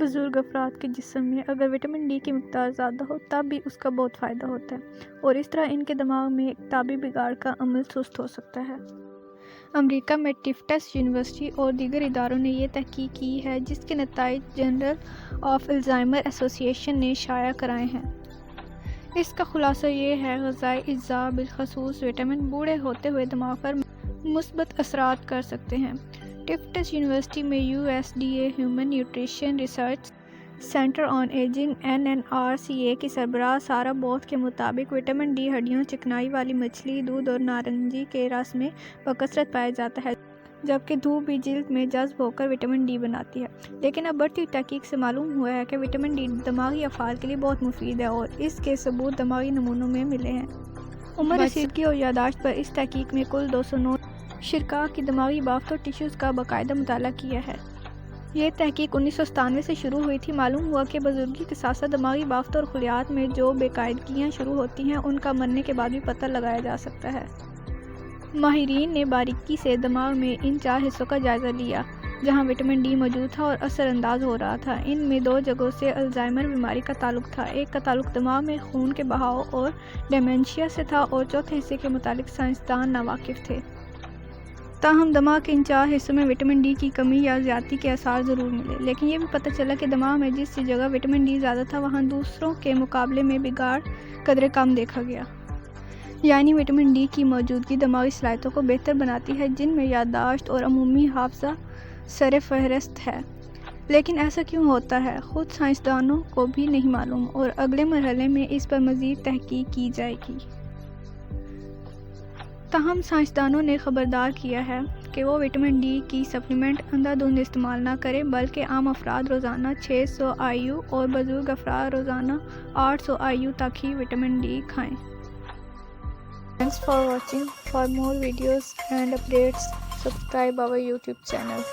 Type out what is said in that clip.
بزرگ افراد کے جسم میں اگر وٹامن ڈی کی مقدار زیادہ ہو تب بھی اس کا بہت فائدہ ہوتا ہے اور اس طرح ان کے دماغ میں اعصابی بگاڑ کا عمل سست ہو سکتا ہے۔ امریکہ میں ٹفٹس یونیورسٹی اور دیگر اداروں نے یہ تحقیق کی ہے جس کے نتائج جرنل آف الزائمر ایسوسی ایشن نے شائع کرائے ہیں۔ اس کا خلاصہ یہ ہے غذائی اجزاء بالخصوص وٹامن بوڑھے ہوتے ہوئے دماغ پر مثبت اثرات کر سکتے ہیں۔ ٹفٹس یونیورسٹی میں USDA human nutrition research centre on ageing NNRCA کی سربراہ سارہ بوتھ کے مطابق وٹامن ڈی ہڈیوں، چکنائی والی مچھلی، دودھ اور نارنجی کے رس میں بکثرت پایا جاتا ہے، جبکہ دھوپ بھی جلد میں جذب ہوکر وٹامن ڈی بناتی ہے۔ لیکن اب بڑھتی ہوئی تحقیق سے معلوم ہوا ہے کہ وٹامن ڈی دماغی افعال کے لیے بہت مفید ہے اور اس کے ثبوت دماغی نمونوں میں ملے ہیں۔ عمر رسیدگی اور یادداشت پر اس تحقیق میں کل 209 شرکاء کی دماغی بافت اور ٹشوز کا باقاعدہ مطالعہ کیا ہے۔ یہ تحقیق 1997 سے شروع ہوئی تھی۔ معلوم ہوا کہ بزرگی کے ساتھ ساتھ دماغی بافت اور خلیات میں جو بے قاعدگیاں شروع ہوتی ہیں ان کا مرنے کے بعد بھی پتہ لگایا جا سکتا ہے۔ ماہرین نے باریکی سے دماغ میں ان 4 حصوں کا جائزہ لیا جہاں وٹامن ڈی موجود تھا اور اثر انداز ہو رہا تھا۔ ان میں 2 جگہوں سے الزائمر بیماری کا تعلق تھا، ایک کا تعلق دماغ میں خون کے بہاؤ اور ڈیمنشیا سے تھا اور چوتھے حصے کے متعلق سائنسدان ناواقف تھے۔ تاہم دماغ کے ان 4 حصوں میں وٹامن ڈی کی کمی یا زیادتی کے آثار ضرور ملے، لیکن یہ بھی پتہ چلا کہ دماغ میں جس جگہ وٹامن ڈی زیادہ تھا وہاں دوسروں کے مقابلے میں بگاڑ قدرے کم دیکھا گیا۔ یعنی وٹامن ڈی کی موجودگی دماغی صلاحیتوں کو بہتر بناتی ہے جن میں یادداشت اور عمومی حافظہ سر فہرست ہے۔ لیکن ایسا کیوں ہوتا ہے خود سائنسدانوں کو بھی نہیں معلوم اور اگلے مرحلے میں اس پر مزید تحقیق کی جائے گی۔ تاہم سائنسدانوں نے خبردار کیا ہے کہ وہ وٹامن ڈی کی سپلیمنٹ اندھا دھند استعمال نہ کریں بلکہ عام افراد روزانہ 600 IU اور بزرگ افراد روزانہ 800 IU تک ہی وٹامن ڈی کھائیں۔ Thanks for watching. For more videos and updates, subscribe our YouTube channel.